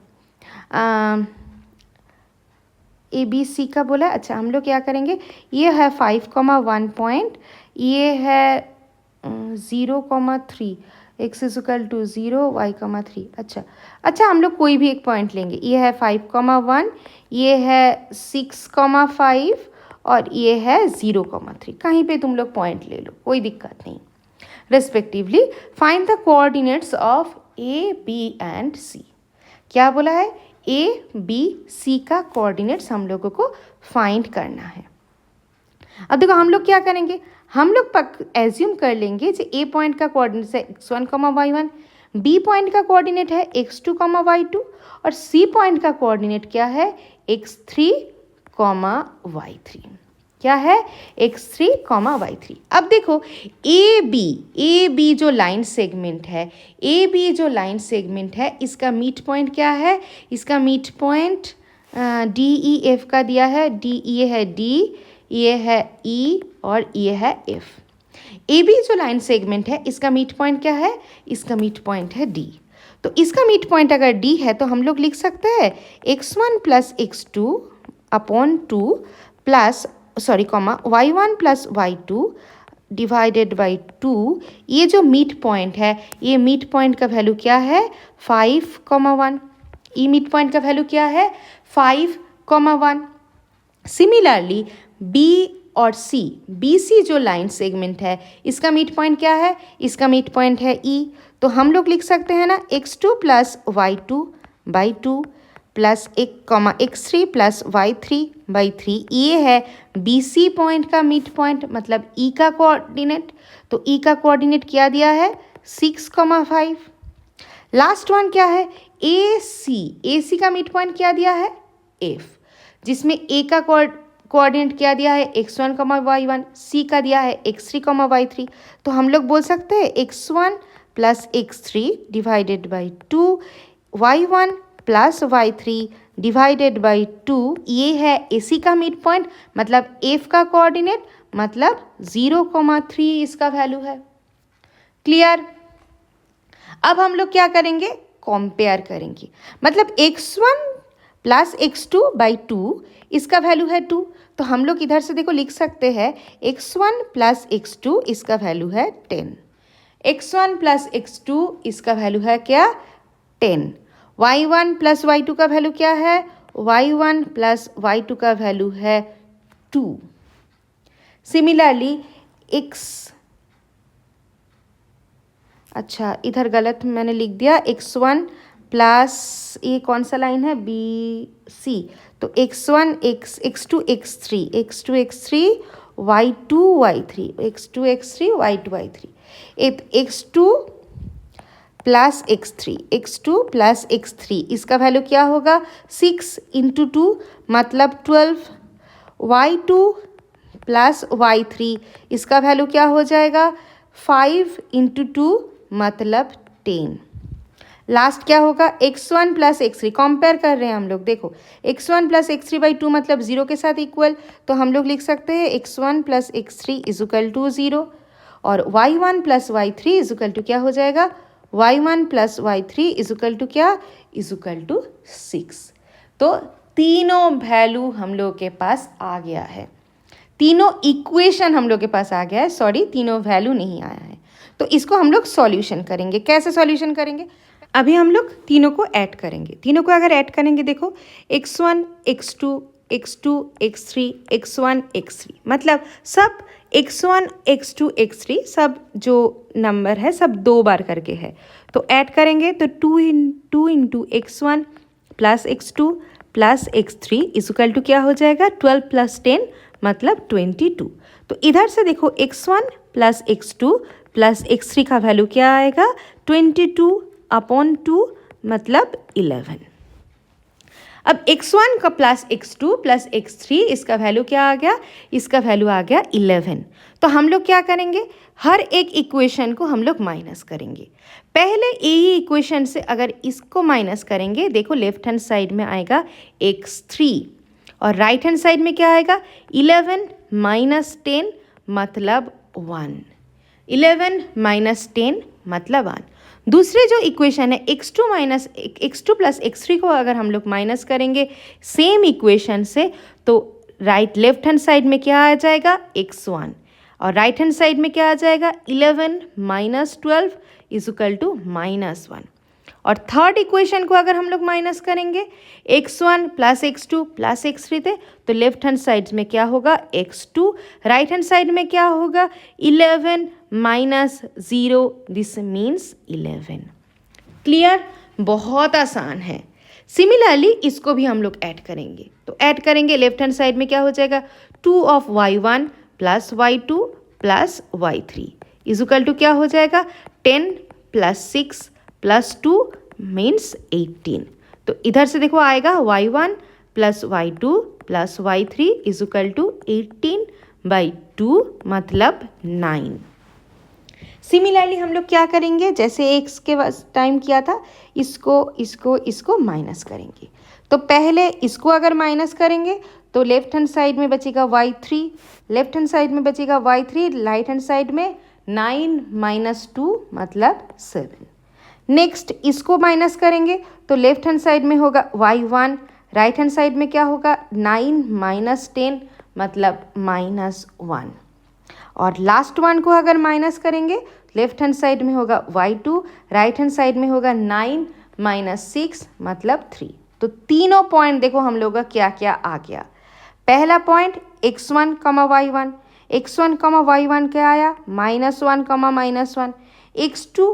ABC का बोला, अच्छा हम लोग क्या करेंगे, ये है 5,1 पॉइंट, ये है 0,3, x = 0 y, 3। अच्छा हम लोग कोई भी एक पॉइंट लेंगे, ये है 5,1, ये है 6,5 और ये है 0,3। कहीं पे तुम लोग पॉइंट ले लो, कोई दिक्कत नहीं। Respectively find the coordinates of A B and C. क्या बोला है? ए बी सी का कोऑर्डिनेट्स हम लोगों को फाइंड करना है। अब देखो हम लोग क्या करेंगे, हम लोग एज्यूम कर लेंगे कि ए पॉइंट का कोऑर्डिनेट है x1, y1, बी पॉइंट का कोऑर्डिनेट है x2, y2 और सी पॉइंट का कोऑर्डिनेट क्या है x3, y3। क्या है? x3, y3। अब देखो ए बी जो लाइन सेगमेंट है, ए बी जो लाइन सेगमेंट है, इसका मिड पॉइंट क्या है? इसका mid point D E F का दिया है। डी ये है डी, ये है ई और ये है एफ। ए बी जो लाइन सेगमेंट है, इसका मिड पॉइंट क्या है? इसका मिड पॉइंट है डी। तो इसका मिड पॉइंट अगर डी है तो हम लोग लिख सकते हैं x1 plus x2 upon 2 plus y1 plus y2 divided by 2। ये जो मिड पॉइंट है, ये मिड पॉइंट का वैल्यू क्या है? 5, 1। ये मिड पॉइंट का वैल्यू क्या है? 5, 1। सिमिलरली बी और सी, बी सी जो लाइन सेगमेंट है, इसका मिड पॉइंट क्या है? इसका मिड पॉइंट है ई। तो हम लोग लिख सकते हैं ना x2 plus y2 by 2 plus x3 plus y3 by 3। ये है बी सी पॉइंट का मिड पॉइंट, मतलब ई का कोऑर्डिनेट। तो ई का कोऑर्डिनेट क्या दिया है? 6, 5। लास्ट वन क्या है? ए सी का मिड पॉइंट क्या दिया है? एफ, जिसमें ए का कोऑर्डिनेट क्या दिया है? x1, y1, सी का दिया है x3, y3। तो हम लोग बोल सकते हैं x1 plus x3 divided by 2, y1 plus y3 divided by 2। ये है AC का मिड पॉइंट, मतलब F का कोऑर्डिनेट, मतलब 0,3 इसका वैल्यू है। क्लियर? अब हम लोग क्या करेंगे? कंपेयर करेंगे, मतलब x1 प्लस x2 बाई 2, इसका वैल्यू है 2। तो हम लोग इधर से देखो लिख सकते हैं x1 प्लस x2, इसका वैल्यू है 10। x1 प्लस x2 इसका वैल्यू है क्या? 10। y1 प्लस y2 का वैल्यू क्या है? y1 प्लस y2 का वैल्यू है 2। सिमिलरली अच्छा इधर गलत मैंने लिख दिया, x1 प्लस ये कौन सा लाइन है? B C. तो x1 x2 x3 x2 x3 y2 y3 x2 x3 y2 y3 x2 plus x2 plus x3, इसका वैल्यू क्या होगा? 6 इंटू 2 मतलब 12। y2 प्लस y3, इसका वैल्यू क्या हो जाएगा? 5 इंटू 2 मतलब 10। लास्ट क्या होगा? x1 प्लस x3, कंपेयर कर रहे हैं हम लोग। देखो x1 प्लस x3 बाई 2 मतलब 0 के साथ इक्वल, तो हम लोग लिख सकते हैं x1 plus x3 is equal to 0 और y1 plus y3 is equal to क्या हो जाएगा? y1 plus y3 is equal to क्या? Is equal to 6। तो तीनों वैल्यू हम लोग के पास आ गया है, तीनों इक्वेशन हम लोग के पास आ गया है। सॉरी, तीनों वैल्यू नहीं आया है। तो इसको हम लोग सॉल्यूशन करेंगे। कैसे सॉल्यूशन करेंगे? अभी हम लोग तीनों को ऐड करेंगे। तीनों को अगर ऐड करेंगे, देखो x1 x2 x2 x3 x1 x3, मतलब सब x1 x2 x3 सब जो नंबर है सब 2 बार करके है। तो ऐड करेंगे तो 2 into x1 plus x2 plus x3 is equal to क्या हो जाएगा? 12 प्लस 10 मतलब 22। तो इधर से देखो x1 plus x2 plus x3 का वैल्यू क्या आएगा? 22 अपॉन 2 मतलब 11। अब x1 का प्लस x2 प्लस x3, इसका वैल्यू क्या आ गया? इसका वैल्यू आ गया 11। तो हम लोग क्या करेंगे? हर एक इक्वेशन को हम लोग माइनस करेंगे। पहले ए इक्वेशन से अगर इसको माइनस करेंगे, देखो लेफ्ट हैंड साइड में आएगा x3 और राइट हैंड साइड में क्या आएगा? 11 माइनस 10 मतलब 1। 11 माइनस 10 मतलब 1। दूसरे जो इक्वेशन है x2 प्लस x3 को अगर हम लोग माइनस करेंगे सेम इक्वेशन से, तो लेफ्ट हैंड साइड में क्या आ जाएगा? x1 और राइट हैंड साइड में क्या आ जाएगा? 11 माइनस 12 इज इक्वल टू -1। और थर्ड इक्वेशन को अगर हम लोग माइनस करेंगे, x1 plus x2 plus x3 थे, तो लेफ्ट हैंड साइड में क्या होगा? x2, राइट हैंड साइड में क्या होगा? 11 माइनस 0, दिस मीन्स 11। क्लियर, बहुत आसान है। सिमिलरली इसको भी हम लोग ऐड करेंगे, तो ऐड करेंगे लेफ्ट हैंड साइड में क्या हो जाएगा, 2 of y1 plus y2 plus y3 is equal to क्या हो जाएगा, 10 प्लस 6 प्लस 2 मीन्स 18। तो इधर से देखो आएगा y1 plus y2 plus y3 is equal to 18/2 मतलब 9। सिमिलरली हम लोग क्या करेंगे, जैसे एक्स के टाइम किया था, इसको माइनस करेंगे। तो पहले इसको अगर माइनस करेंगे तो लेफ्ट हैंड साइड में बचेगा y3, लेफ्ट हैंड साइड में बचेगा y3, राइट हैंड साइड में 9 माइनस 2 मतलब 7। नेक्स्ट इसको माइनस करेंगे तो लेफ्ट हैंड साइड में होगा y1, राइट हैंड साइड में क्या होगा, 9 माइनस 10 मतलब -1। और लास्ट वन को अगर माइनस करेंगे लेफ्ट हैंड साइड में होगा y2, राइट हैंड साइड में होगा 9 माइनस 6 मतलब 3। तो तीनों पॉइंट देखो हम लोग का क्या क्या आ गया। पहला point x1 y1, x1 y1 क्या आया, -1 -1, x2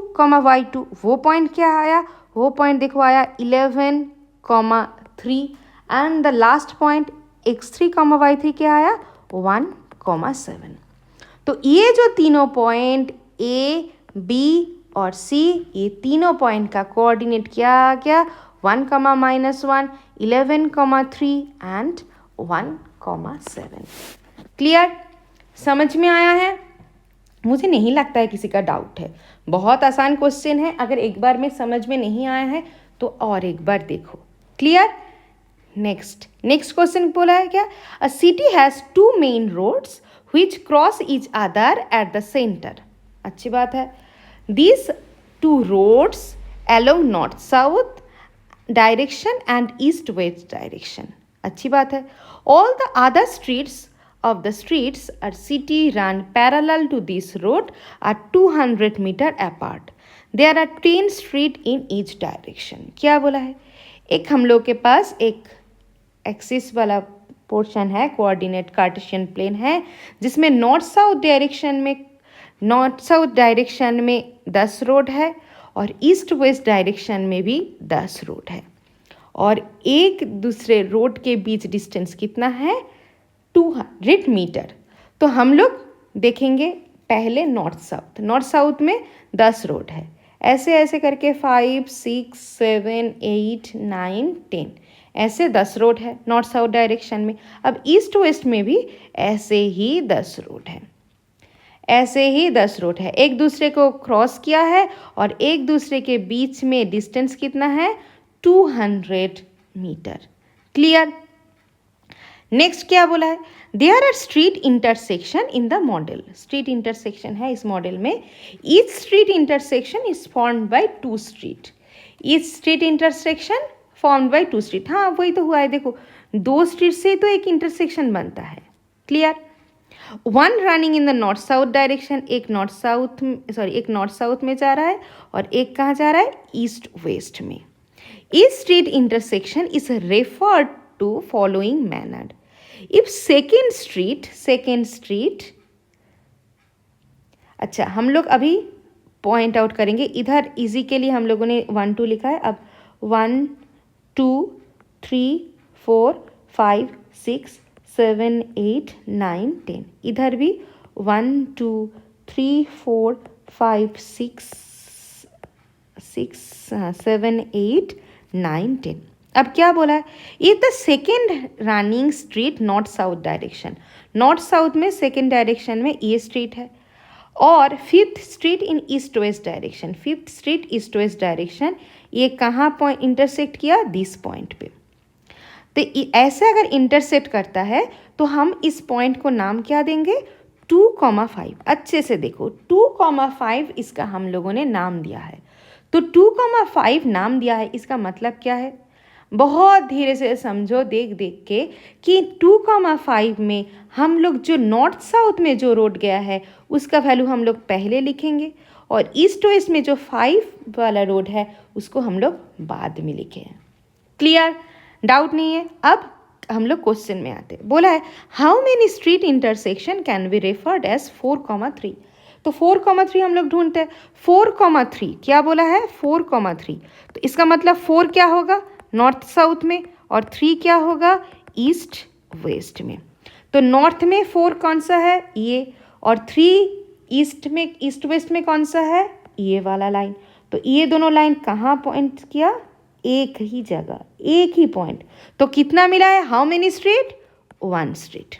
y2 वो पॉइंट क्या आया, वो पॉइंट देखो आया 11 3 and the last point x3 y3 क्या आया 1 7। तो ये जो तीनों पॉइंट A, B और C, ये तीनों पॉइंट का कोऑर्डिनेट क्या आ गया, 1 -1, 11 3 एंड 1 7। क्लियर, समझ में आया है? मुझे नहीं लगता है किसी का डाउट है, बहुत आसान क्वेश्चन है। अगर एक बार में समझ में नहीं आया है तो और एक बार देखो। क्लियर, नेक्स्ट क्वेश्चन बोला है क्या, a city has 2 main roads which cross each other at the center। अच्छी बात है। These 2 roads along north south direction and east west direction। अच्छी बात है। All the other streets of the streets at city run parallel to this road are 200 meter apart। There are 10 street in each direction। क्या बोला है, एक हम लोग के पास एक एक्सिस वाला पोर्शन है, कोऑर्डिनेट कार्टेशियन प्लेन है, जिसमें नॉर्थ साउथ डायरेक्शन में 10 रोड है और ईस्ट वेस्ट डायरेक्शन में भी 10 रोड है, और एक दूसरे रोड के बीच डिस्टेंस कितना है, 200 मीटर। तो हम लोग देखेंगे पहले नॉर्थ साउथ में 10 रोड है, ऐसे ऐसे करके 5 6 7 8 9 10 ऐसे 10 रोड है नॉर्थ साउथ डायरेक्शन में। अब ईस्ट वेस्ट में भी ऐसे ही 10 रोड है, एक दूसरे को क्रॉस किया है और एक दूसरे के बीच में डिस्टेंस कितना है, 200 मीटर। क्लियर, नेक्स्ट क्या बोला है, there are street intersection in the model. Street intersection है इस मॉडल में। Each street intersection is formed by 2 street. Each street intersection formed by 2 street. हाँ वही तो हुआ है, देखो 2 स्ट्रीट से तो एक इंटरसेक्शन बनता है। Clear, one running in the north south direction, एक नॉर्थ साउथ में जा रहा है और एक कहाँ जा रहा है, ईस्ट वेस्ट में। Each street intersection is referred to following manner. If second street, अच्छा हम लोग अभी पॉइंट आउट करेंगे, इधर इजी के लिए हम लोगों ने 1 2 लिखा है। अब 1 2 3 4 5 6 7 8 9 10, इधर भी 1 2 3 4 5 6 7 8 9 10। अब क्या बोला है, ये the second running street north south direction. North south में सेकेंड डायरेक्शन में ये स्ट्रीट है, और 5th street in east west direction. 5th street east west direction, ये कहाँ पॉइंट इंटरसेक्ट किया, दिस पॉइंट पे। तो ऐसे अगर इंटरसेक्ट करता है तो हम इस पॉइंट को नाम क्या देंगे, 2,5। अच्छे से देखो 2,5 इसका हम लोगों ने नाम दिया है। तो 2,5 नाम दिया है, इसका मतलब क्या है, बहुत धीरे से समझो देख के कि 2,5 में हम लोग जो नॉर्थ साउथ में जो रोड गया है उसका वैल्यू हम लोग पहले लिखेंगे, और ईस्ट वेस्ट में जो 5 वाला रोड है उसको हम लोग बाद में लिखे। क्लियर, डाउट नहीं है। अब हम लोग क्वेश्चन में आते हैं। बोला है how many street intersection can be referred as 4,3। तो 4,3 हम लोग ढूंढते हैं। 4,3 क्या बोला है? 4,3, तो इसका मतलब 4 क्या होगा? नॉर्थ साउथ में, और 3 क्या होगा? ईस्ट वेस्ट में। तो नॉर्थ में 4 कौन सा है? ये, और 3 ईस्ट में, ईस्ट वेस्ट में कौन सा है? ये वाला लाइन। तो ये दोनों लाइन कहाँ पॉइंट किया? एक ही जगह, एक ही पॉइंट। तो कितना मिला है? How many street? 1 street.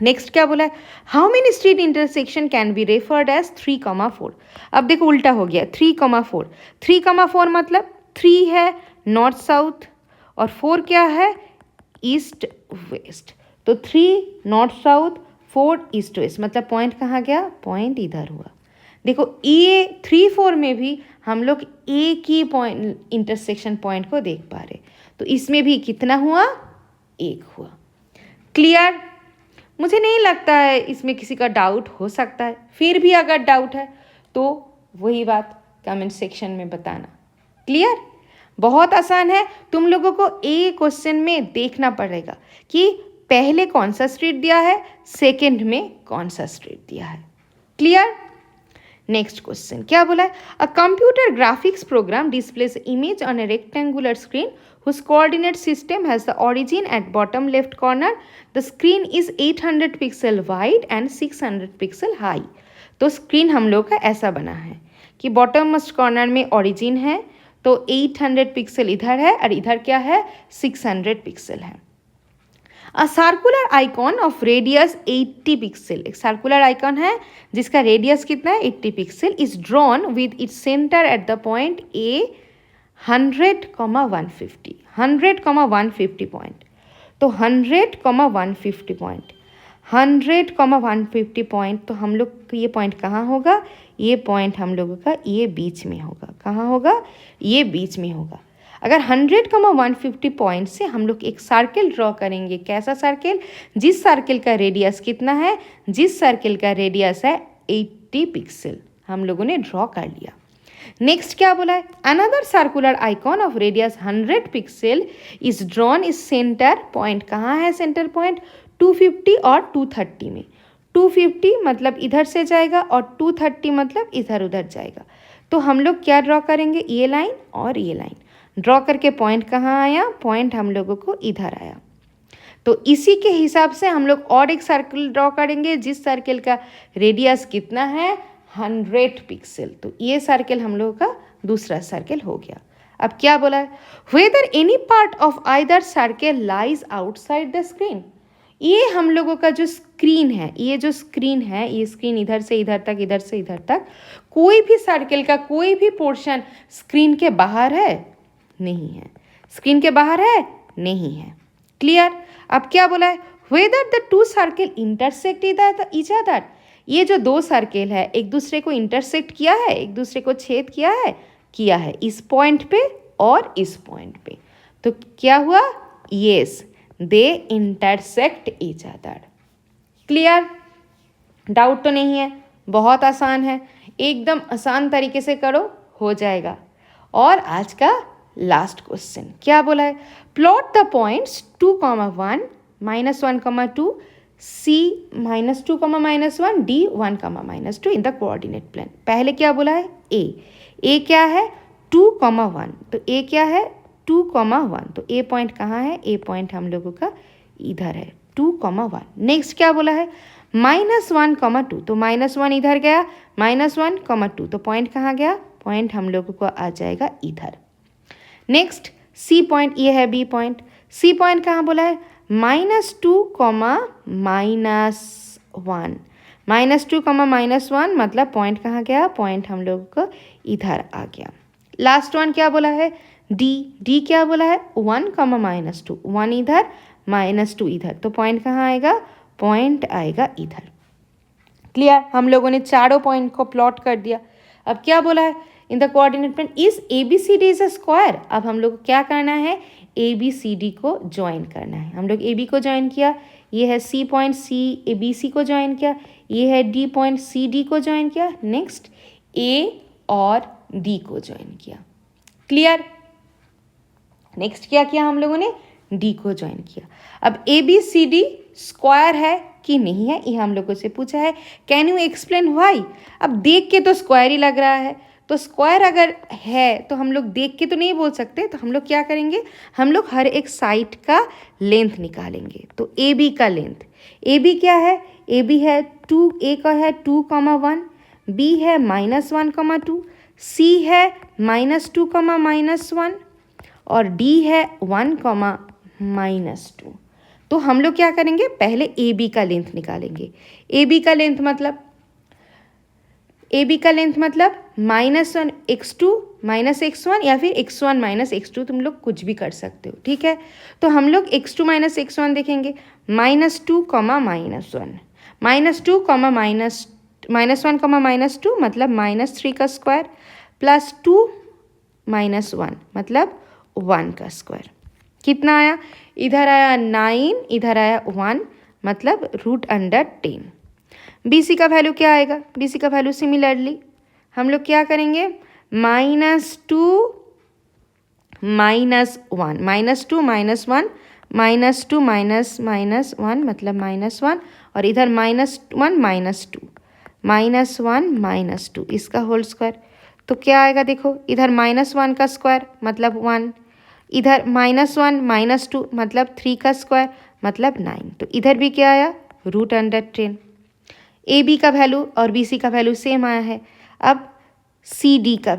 Next क्या बोला है? How many street intersection can be referred as 3,4। अब देखो उल्टा हो गया, 3,4। 3,4 मतलब 3 है नॉर्थ साउथ, और 4 क्या है? East waste. तो 3 नॉर्थ साउथ, 4 ईस्ट वेस्ट, मतलब पॉइंट कहाँ गया? पॉइंट इधर हुआ। देखो ये 3, 4 में भी हम लोग एक ही पॉइंट, इंटरसेक्शन पॉइंट को देख पा रहे। तो इसमें भी कितना हुआ? 1 हुआ। क्लियर? मुझे नहीं लगता है इसमें किसी का डाउट हो सकता है, फिर भी अगर डाउट है तो वही बात कमेंट सेक्शन में बताना। क्लियर? बहुत आसान है। तुम लोगों को एक क्वेश्चन में देखना पड़ेगा कि पहले कौन सा स्ट्रीट दिया है, सेकंड में कौन सा स्ट्रीट दिया है। क्लियर? नेक्स्ट क्वेश्चन क्या बोला है? A computer graphics program displays image on a rectangular screen whose coordinate system has the origin at bottom left corner. The screen is 800 pixel wide and 600 pixel high. तो स्क्रीन हम लोग का ऐसा बना है कि बॉटम मोस्ट कॉर्नर में ओरिजिन है, तो 800 पिक्सल इधर है और इधर क्या है? 600 पिक्सल है। A circular icon of radius 80 pixel, एक सर्कुलर आइकॉन है जिसका रेडियस कितना है? 80 pixel, is drawn with its centre at the point A 100,150, 100,150 point. तो 100,150 पॉइंट, 100,150 पॉइंट, तो हम लोग ये पॉइंट कहाँ होगा? ये पॉइंट हम लोगों का ये बीच में होगा। कहाँ होगा? ये बीच में होगा। अगर 100,150 पॉइंट से हम लोग एक सर्कल ड्रॉ करेंगे। कैसा सर्कल? जिस सर्कल का रेडियस कितना है? जिस सर्कल का रेडियस है 80 पिक्सल, हम लोगों ने ड्रॉ कर लिया। नेक्स्ट क्या बोला है? Another circular icon of radius 100 pixel is drawn is centre point. कहाँ है सेंटर पॉइंट? 250 और 230 में। 250 मतलब इधर से जाएगा और 230 मतलब इधर उधर जाएगा। तो हम लोग क्या ड्रॉ करेंगे? ये लाइन और ये लाइन ड्रॉ करके पॉइंट कहाँ आया? पॉइंट हम लोगों को इधर आया। तो इसी के हिसाब से हम लोग और एक सर्कल ड्रॉ करेंगे जिस सर्कल का रेडियस कितना है? 100 पिक्सल। तो ये सर्कल हम लोगों का दूसरा सर्कल हो गया। अब क्या बोला है? Whether any part of either circle lies outside the screen. ये हम लोगों का जो स्क्रीन है, ये जो स्क्रीन है, ये स्क्रीन इधर से इधर तक, इधर से इधर तक, कोई भी सर्कल का कोई भी पोर्शन स्क्रीन के बाहर है? नहीं है। स्क्रीन के बाहर है? नहीं है। क्लियर? अब क्या बोला है? Whether the two circle intersect each other. ये जो दो सर्कल है एक दूसरे को इंटरसेक्ट किया है, एक दूसरे को छेद किया है इस पॉइंट पे और इस पॉइंट पे। तो क्या हुआ? Yes, they intersect each other. Clear? Doubt तो नहीं है? बहुत आसान है, एकदम आसान तरीके से करो, हो जाएगा। और आज का लास्ट क्वेश्चन क्या बोला है? Plot the points 2,1, -1,2, C -2, -1, D 1, -2 in the coordinate plane. पहले क्या बोला है? A क्या है? 2,1, तो A क्या है? 2,1, तो A पॉइंट कहाँ है? A पॉइंट हम लोगों का इधर है, 2,1। नेक्स्ट क्या बोला है? -1,2, तो -1 इधर गया, -1,2, तो पॉइंट कहाँ गया? पॉइंट हम लोगों को आ जाएगा इधर। नेक्स्ट C पॉइंट, ये है B पॉइंट। C पॉइंट कहाँ बोला है? -2, -1, -2, मतलब पॉइंट कहाँ गया? पॉइंट हम लोगों को इधर आ गया। लास्ट वन क्या बोला है? D क्या बोला है? 1, -2, 1 इधर, -2 इधर, तो पॉइंट कहाँ आएगा? पॉइंट आएगा इधर। क्लियर? हम लोगों ने चारों पॉइंट को प्लॉट कर दिया। अब क्या बोला है? In the coordinate plane is ABCD is a square. अब हम लोग को क्या करना है? ABCD को ज्वाइन करना है। हम लोग AB को ज्वाइन किया, ये है C पॉइंट, C ABC को ज्वाइन किया, ये है D पॉइंट, CD को ज्वाइन किया, नेक्स्ट A और D को ज्वाइन किया। क्लियर? नेक्स्ट क्या किया हम लोगों ने? D को ज्वाइन किया। अब ABCD स्क्वायर है, कि नहीं है, ये हम लोगों से पूछा है। Can you explain why? अब देख के तो स्क्वायर ही लग रहा है, तो स्क्वायर अगर है तो हम लोग देख के तो नहीं बोल सकते, तो हम लोग क्या करेंगे, हम लोग हर एक साइड का लेंथ निकालेंगे। तो ए बी का लेंथ, ए बी क्या है, ए बी है 2, ए का है 2,1, बी है -1,2, सी है -2,-1 और डी है 1,-2। तो हम लोग क्या करेंगे, पहले ए बी का लेंथ निकालेंगे। ए बी का लेंथ मतलब -1 x2 -x1 या फिर x1 -x2, तुम लोग कुछ भी कर सकते हो, ठीक है। तो हम लोग x2 -x1 देखेंगे, -2, -1, मतलब -3 का स्क्वायर प्लस 2 -1 मतलब 1 का स्क्वायर। कितना आया, इधर आया 9, इधर आया 1 मतलब √10। BC का वैल्यू क्या आएगा, BC का वैल्यू सिमिलरली हम लोग क्या करेंगे, -2 -1 -2 -1 -2 -1 मतलब -1 और इधर -1 -2 इसका होल स्क्वायर। तो क्या आएगा देखो, इधर -1 का स्क्वायर मतलब 1, इधर -1 -2 मतलब 3 का स्क्वायर मतलब 9। तो इधर भी क्या आया, √10। ए बी का वैल्यू और बी सी का वैल्यू सेम आया है। अब सी डी का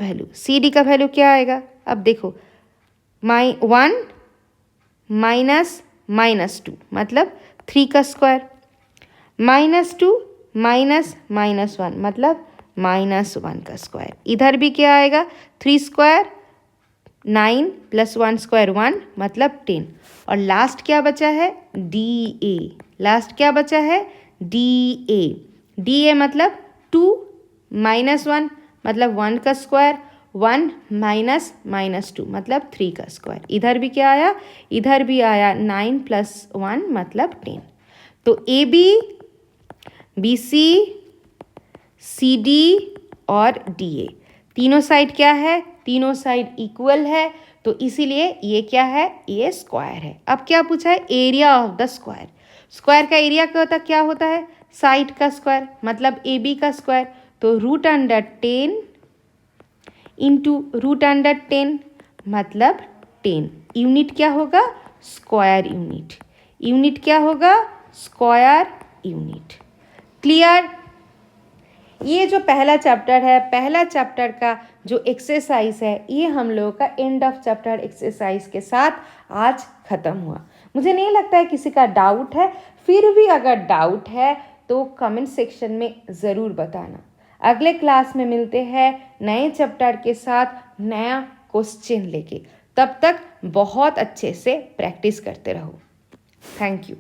वैल्यू क्या आएगा, अब देखो 1 -2 मतलब 3 का स्क्वायर, -2 -1 मतलब -1 का स्क्वायर। इधर भी क्या आएगा, 3 स्क्वायर 9 + 1 स्क्वायर 1 मतलब 10। और लास्ट क्या बचा है, डी ए, डी ए मतलब 2 -1 मतलब 1 का स्क्वायर, 1 -2 मतलब 3 का स्क्वायर। इधर भी क्या आया, इधर भी आया 9 + 1 मतलब 10। तो A B, B C, C D और डी ए तीनों साइड क्या है, तीनों साइड इक्वल है, तो इसीलिए ये क्या है, ये स्क्वायर है। अब क्या पूछा है, area of the square. Square का एरिया क्या होता है, साइड का स्क्वायर मतलब ए बी का स्क्वायर। तो √10 इंटू √10 मतलब 10। यूनिट क्या होगा, स्क्वायर यूनिट। यूनिट क्या होगा, स्क्वायर यूनिट। क्लियर। ये जो पहला चैप्टर है, पहला चैप्टर का जो एक्सरसाइज है, ये हम लोगों का एंड ऑफ चैप्टर एक्सरसाइज के साथ आज ख़त्म हुआ। मुझे नहीं लगता है किसी का डाउट है, फिर भी अगर डाउट है तो कमेंट सेक्शन में ज़रूर बताना। अगले क्लास में मिलते हैं नए चैप्टर के साथ, नया क्वेश्चन लेके। तब तक बहुत अच्छे से प्रैक्टिस करते रहो। Thank you.